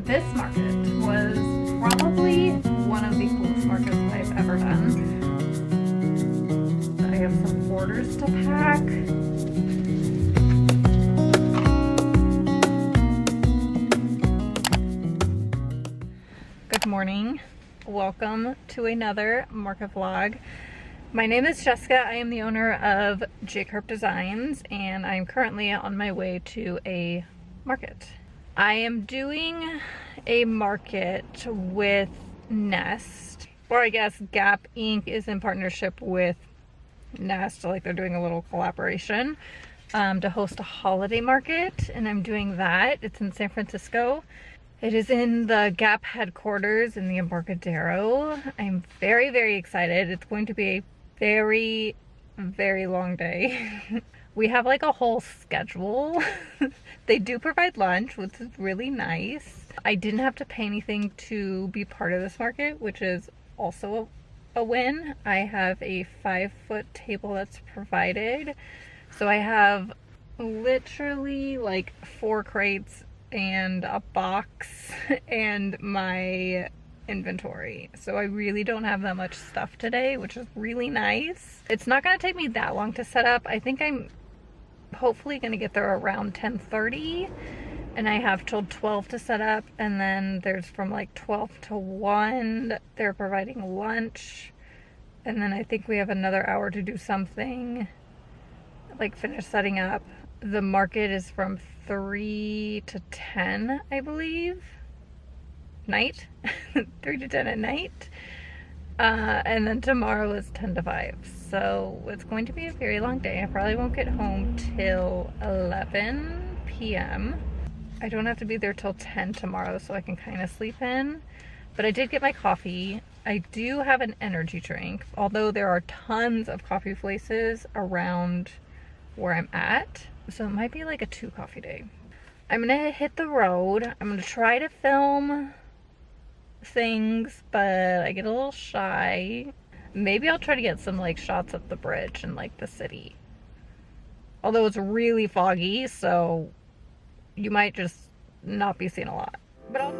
This market was probably one of the coolest markets I've ever done. I have some orders to pack. Good morning. Welcome to another market vlog. My name is Jessica. I am the owner of J Carp Designs, and I'm currently on my way to a market. I am doing a market with Nest, or I guess Gap Inc. is in partnership with Nest, like they're doing a little collaboration to host a holiday market, and I'm doing that. It's in San Francisco. It is in the Gap headquarters in the Embarcadero. I'm very, very excited. It's going to be a very, very long day. We have like a whole schedule. They do provide lunch, which is really nice. I didn't have to pay anything to be part of this market, which is also a win. I have a 5-foot table that's provided. So I have literally like 4 crates and a box and my inventory. So I really don't have that much stuff today, which is really nice. It's not going to take me that long to set up. I think I'm hopefully going to get there around 10:30, and I have till 12 to set up, and then there's from like 12 to 1 they're providing lunch, and then I think we have another hour to do something, like finish setting up. The market is from 3 to 10, I believe, night. 3 to 10 at night. And then tomorrow is 10 to 5. So it's going to be a very long day. I probably won't get home till 11 p.m. I don't have to be there till 10 tomorrow, so I can kind of sleep in. But I did get my coffee. I do have an energy drink, although there are tons of coffee places around where I'm at. So it might be like a 2 coffee day. I'm gonna hit the road. I'm gonna try to film things, but I get a little shy. Maybe I'll try to get some like shots of the bridge and like the city. Although it's really foggy, so you might just not be seeing a lot. But I'll...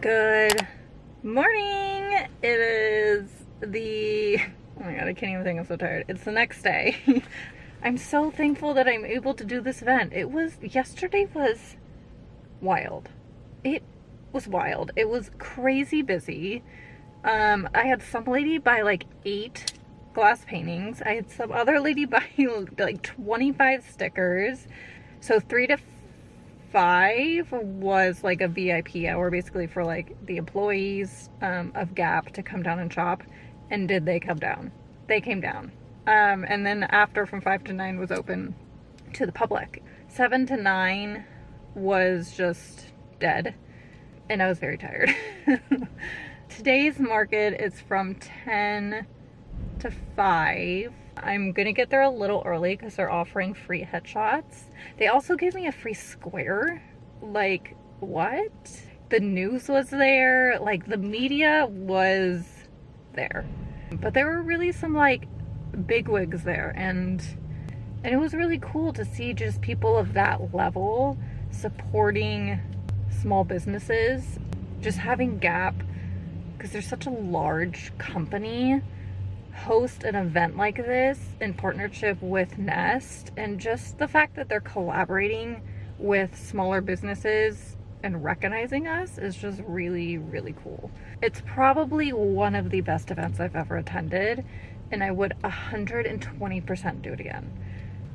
Good morning. It is the, oh my god, I can't even think, I'm so tired. It's the next day. I'm so thankful that I'm able to do this event. Yesterday was wild. It was wild. It was crazy busy. I had some lady buy like 8 glass paintings. I had some other lady buy like 25 stickers. So 3 to 5 was like a VIP hour, basically for like the employees of Gap to come down and shop. And did they come down? They came down. And then after, from 5 to 9 was open to the public. 7 to 9 was just dead, and I was very tired. Today's market is from 10 to 5. I'm gonna get there a little early because they're offering free headshots. They also gave me a free square. Like, what? The news was there, like the media was there. But there were really some like bigwigs there, and it was really cool to see just people of that level supporting small businesses. Just having Gap, because they're such a large company, host an event like this in partnership with Nest, and just the fact that they're collaborating with smaller businesses and recognizing us is just really, really cool. It's probably one of the best events I've ever attended, and I would 120% do it again.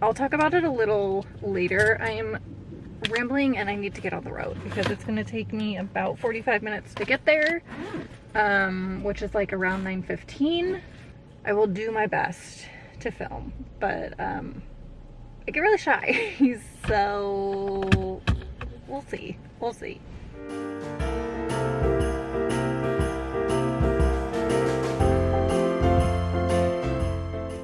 I'll talk about it a little later. I am rambling and I need to get on the road because it's going to take me about 45 minutes to get there, which is like around 9:15. I will do my best to film, but I get really shy, so we'll see. We'll see.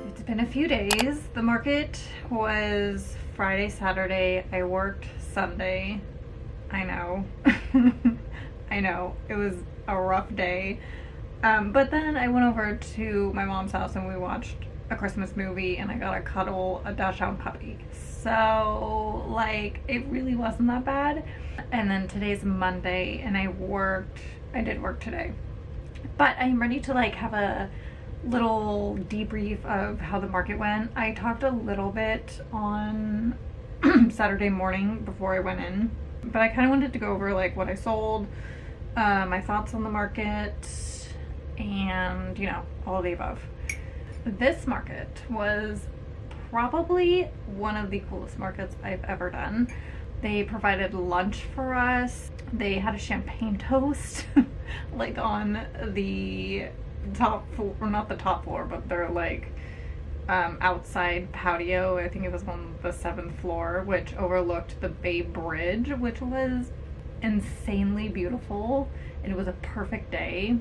It's been a few days. The market was Friday, Saturday. I worked Sunday. I know. I know. It was a rough day. But then I went over to my mom's house and we watched a Christmas movie and I got to cuddle a Dachshund puppy. So, like, it really wasn't that bad. And then today's Monday and I did work today. But I'm ready to, like, have a little debrief of how the market went. I talked a little bit on Saturday morning before I went in, but I kind of wanted to go over, like, what I sold, my thoughts on the market, and, you know, all of the above. This market was probably one of the coolest markets I've ever done. They provided lunch for us. They had a champagne toast, like on the top floor, or not the top floor, but they're like outside patio. I think it was on the 7th floor, which overlooked the Bay Bridge, which was insanely beautiful. And it was a perfect day.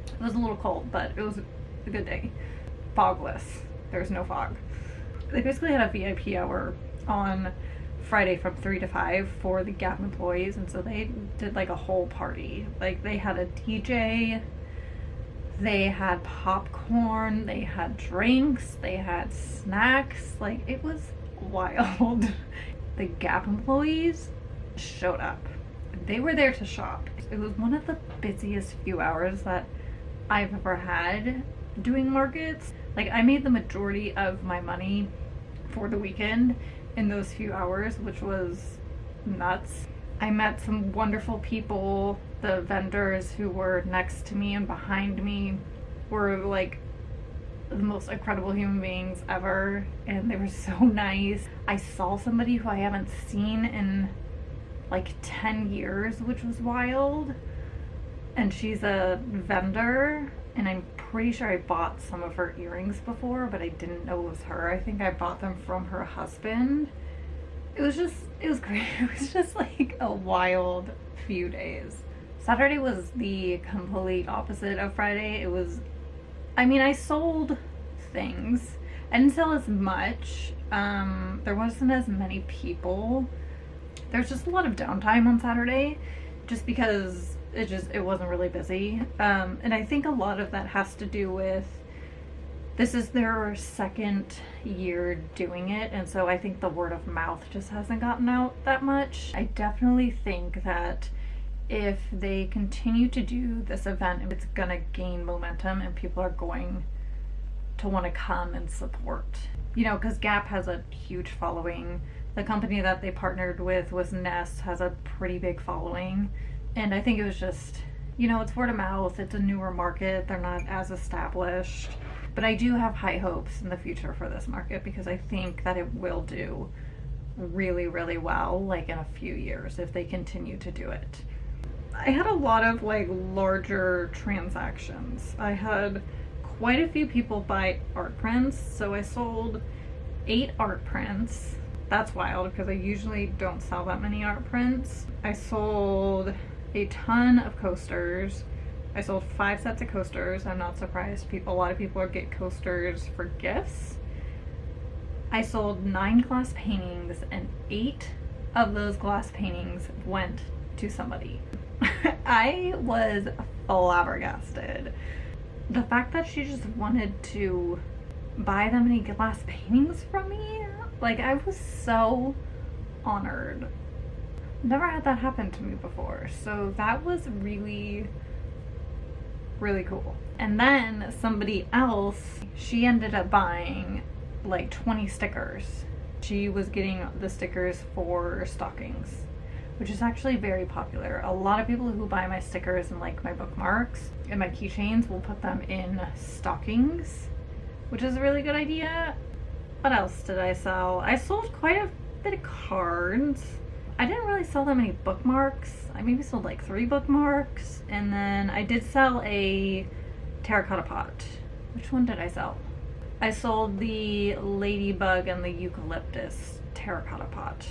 It was a little cold, but it was a good day. Fogless. There was no fog. They basically had a VIP hour on Friday from 3 to 5 for the Gap employees, and so they did like a whole party. Like, they had a DJ, they had popcorn, they had drinks, they had snacks. Like, it was wild. The Gap employees showed up. They were there to shop. It was one of the busiest few hours that I've ever had doing markets. Like, I made the majority of my money for the weekend in those few hours, which was nuts. I met some wonderful people. The vendors who were next to me and behind me were like the most incredible human beings ever, and they were so nice. I saw somebody who I haven't seen in like 10 years, which was wild. And she's a vendor, and I'm pretty sure I bought some of her earrings before, but I didn't know it was her. I think I bought them from her husband. It was great. It was just like a wild few days. Saturday was the complete opposite of Friday. I sold things. I didn't sell as much. There wasn't as many people. There's just a lot of downtime on Saturday, just because it wasn't really busy. And I think a lot of that has to do with, this is their second year doing it, and so I think the word of mouth just hasn't gotten out that much. I definitely think that if they continue to do this event, it's gonna gain momentum and people are going to want to come and support. You know, because Gap has a huge following. The company that they partnered with was Nest, has a pretty big following. And I think it was just, you know, it's word of mouth. It's a newer market. They're not as established. But I do have high hopes in the future for this market because I think that it will do really, really well, like in a few years, if they continue to do it. I had a lot of like larger transactions. I had quite a few people buy art prints. So I sold 8 art prints. That's wild because I usually don't sell that many art prints. I sold a ton of coasters. I sold 5 sets of coasters. I'm not surprised. A lot of people get coasters for gifts. I sold 9 glass paintings, and 8 of those glass paintings went to somebody. I was flabbergasted. The fact that she just wanted to buy that many glass paintings from me, like, I was so honored. Never had that happen to me before, so that was really, really cool. And then somebody else, she ended up buying like 20 stickers. She was getting the stickers for stockings, which is actually very popular. A lot of people who buy my stickers and like my bookmarks and my keychains will put them in stockings, which is a really good idea. What else did I sell? I sold quite a bit of cards. I didn't really sell that many bookmarks. I maybe sold like 3 bookmarks. And then I did sell a terracotta pot. Which one did I sell? I sold the ladybug and the eucalyptus terracotta pot.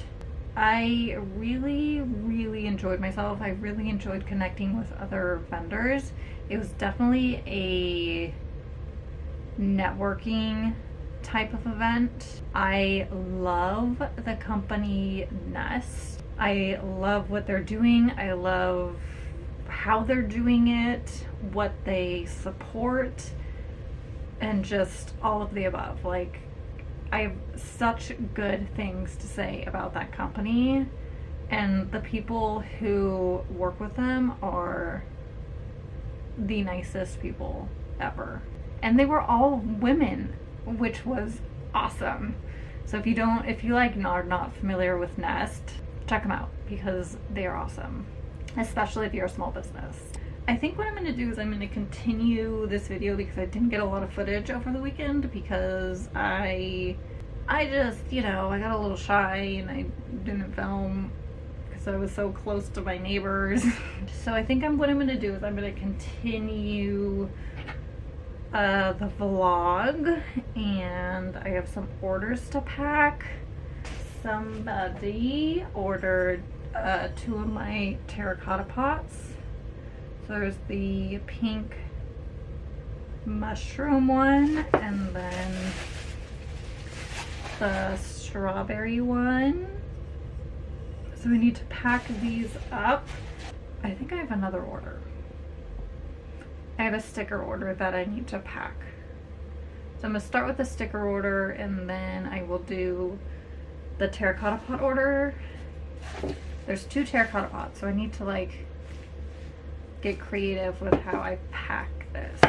I really, really enjoyed myself. I really enjoyed connecting with other vendors. It was definitely a networking type of event. I love the company Nest. I love what they're doing. I love how they're doing it, what they support, and just all of the above. Like, I have such good things to say about that company, and the people who work with them are the nicest people ever. And they were all women, which was awesome. So if you like are not familiar with Nest, check them out because they are awesome, especially if you're a small business. I think what I'm going to do is I'm going to continue this video because I didn't get a lot of footage over the weekend because I just, I got a little shy and I didn't film because I was so close to my neighbors. So I think what I'm going to do is I'm going to continue the vlog, and I have some orders to pack. Somebody ordered 2 of my terracotta pots. So there's the pink mushroom one and then the strawberry one. So we need to pack these up. I think I have another order. I have a sticker order that I need to pack. So I'm going to start with the sticker order and then I will do the terracotta pot order. There's 2 terracotta pots, so I need to like get creative with how I pack this.